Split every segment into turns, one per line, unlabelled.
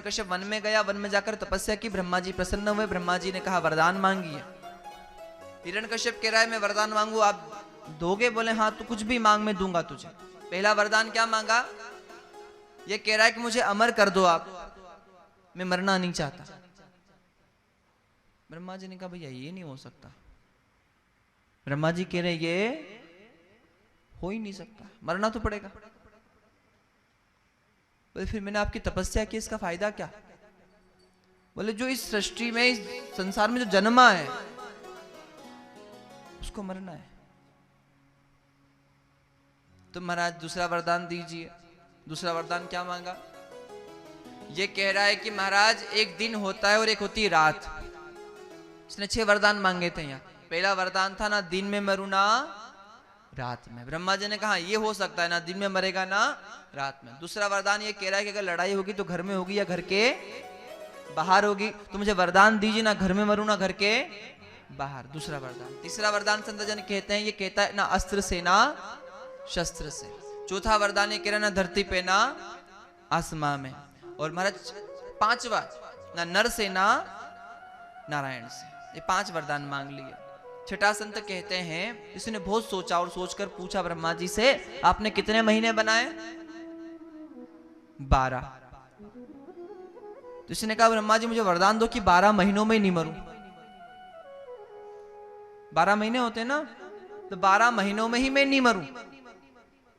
Hiranyakashyap one में गया, one में जाकर तपस्या की, ब्रह्मा जी प्रसन्न हुए, ब्रह्मा जी ने कहा वरदान मांगिए। हिरण्यकश्यप कह रहा है मैं वरदान मांगू, आप दोगे? बोले हाँ, तू कुछ भी मांग, मैं दूंगा तुझे। पहला वरदान क्या मांगा? ये कह रहा है कि मुझे अमर कर दो आप, मैं मरना नहीं चाहता। ब्रह्मा जी ने कहा भैया ये नहीं हो सकता। ब्रह्मा जी कह रहे ये हो ही नहीं सकता, मरना तो पड़ेगा। बोले फिर मैंने आपकी तपस्या की, इसका फायदा क्या? बोले जो इस सृष्टि में, इस संसार में जो जन्मा है उसको मरना है। तो महाराज दूसरा वरदान दीजिए। दूसरा वरदान क्या मांगा? ये कह रहा है कि महाराज एक दिन होता है और एक होती है रात। इसने 6 वरदान मांगे थे यहाँ। पहला वरदान था ना दिन में मरू ना रात में। ब्रह्मा जी ने कहा ये हो सकता है, ना दिन में मरेगा ना रात में। दूसरा वरदान ये कह रहा है कि अगर लड़ाई होगी तो घर में होगी या घर के बाहर होगी, तो मुझे वरदान दीजिए ना घर में मरू ना घर के बाहर। दूसरा वरदान। तीसरा वरदान संत जन कहते हैं, ये कहता है ना अस्त्र से ना शस्त्र से। चौथा वरदान ये कह रहा है ना धरती पे ना आसमां में। और महाराज पांचवा ना नर से ना नारायण से। ये 5 वरदान मांग लिए। छठा संत कहते हैं इसने बहुत सोचा और सोचकर पूछा ब्रह्मा जी से, आपने कितने महीने बनाए? 12। तो इसने कहा ब्रह्मा जी मुझे वरदान दो कि 12 महीनों में ही नहीं मरूं। 12 महीने होते हैं ना, तो 12 महीनों में ही मैं नहीं मरूं।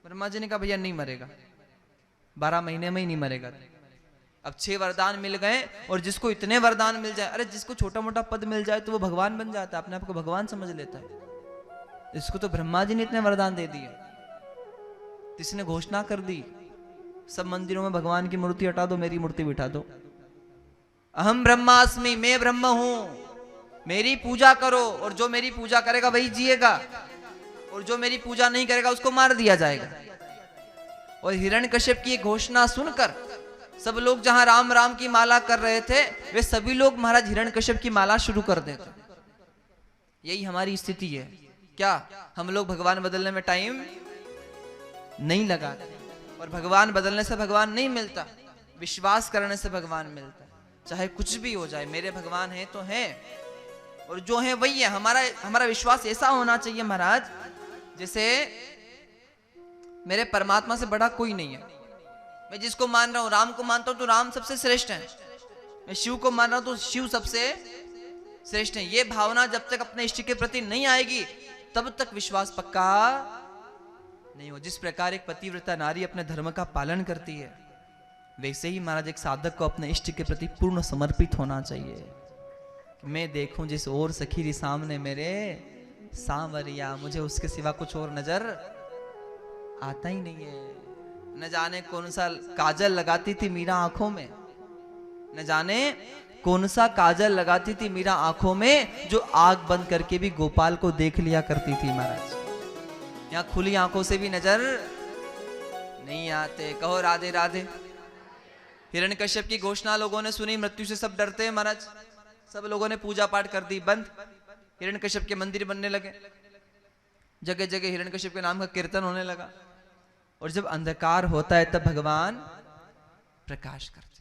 ब्रह्मा जी ने कहा भैया नहीं मरेगा, 12 महीने में ही नहीं मरेगा। अब 6 वरदान मिल गए, और जिसको इतने वरदान मिल जाए, अरे जिसको छोटा मोटा पद मिल जाए तो वो भगवान बन जाता है, अपने आप को भगवान समझ लेता है। इसको तो ब्रह्मा जी ने इतने वरदान दे दिए। इसने घोषणा कर दी सब मंदिरों में भगवान की मूर्ति हटा दो, मेरी मूर्ति बिठा दो। अहम ब्रह्मास्मि, मैं ब्रह्म हूं, मेरी पूजा करो, और जो मेरी पूजा करेगा वही जिएगा, और जो मेरी पूजा नहीं करेगा उसको मार दिया जाएगा। और हिरण्यकश्यप की घोषणा सुनकर सब लोग जहां राम राम की माला कर रहे थे, वे सभी लोग महाराज हिरण्यकश्यप की माला शुरू कर देते। यही हमारी स्थिति है। क्या हम लोग भगवान बदलने में टाइम नहीं लगाते, और भगवान बदलने से भगवान नहीं मिलता, विश्वास करने से भगवान मिलता है। चाहे कुछ भी हो जाए, मेरे भगवान है तो है, और जो है वही है। हमारा विश्वास ऐसा होना चाहिए महाराज, जैसे मेरे परमात्मा से बड़ा कोई नहीं है। मैं जिसको मान रहा हूं, राम को मानता हूं तो राम सबसे श्रेष्ठ है। मैं शिव को मान रहा हूं तो शिव सबसे श्रेष्ठ है। ये भावना जब तक अपने इष्ट के प्रति नहीं आएगी तब तक विश्वास पक्का नहीं हो। जिस प्रकार एक पतिव्रता नारी अपने धर्म का पालन करती है, वैसे ही महाराज एक साधक को अपने इष्ट के प्रति पूर्ण समर्पित होना चाहिए। मैं देखूं जिस और सखीरी सामने मेरे सांवरिया, मुझे उसके सिवा कुछ और नजर आता ही नहीं है। न जाने कौन सा काजल लगाती थी मीरा आंखों में, न जाने कौन सा काजल लगाती थी मीरा आंखों में, जो आग बंद करके भी गोपाल को देख लिया करती थी महाराज। यहाँ खुली आंखों से भी नजर नहीं आते। कहो राधे राधे। हिरण्यकश्यप की घोषणा लोगों ने सुनी, मृत्यु से सब डरते हैं महाराज। सब लोगों ने पूजा पाठ कर दी बंद। हिरण्यकश्यप के मंदिर बनने लगे, जगह जगह हिरण्यकश्यप के नाम का कीर्तन होने लगा। और जब अंधकार होता है तब भगवान प्रकाश करते।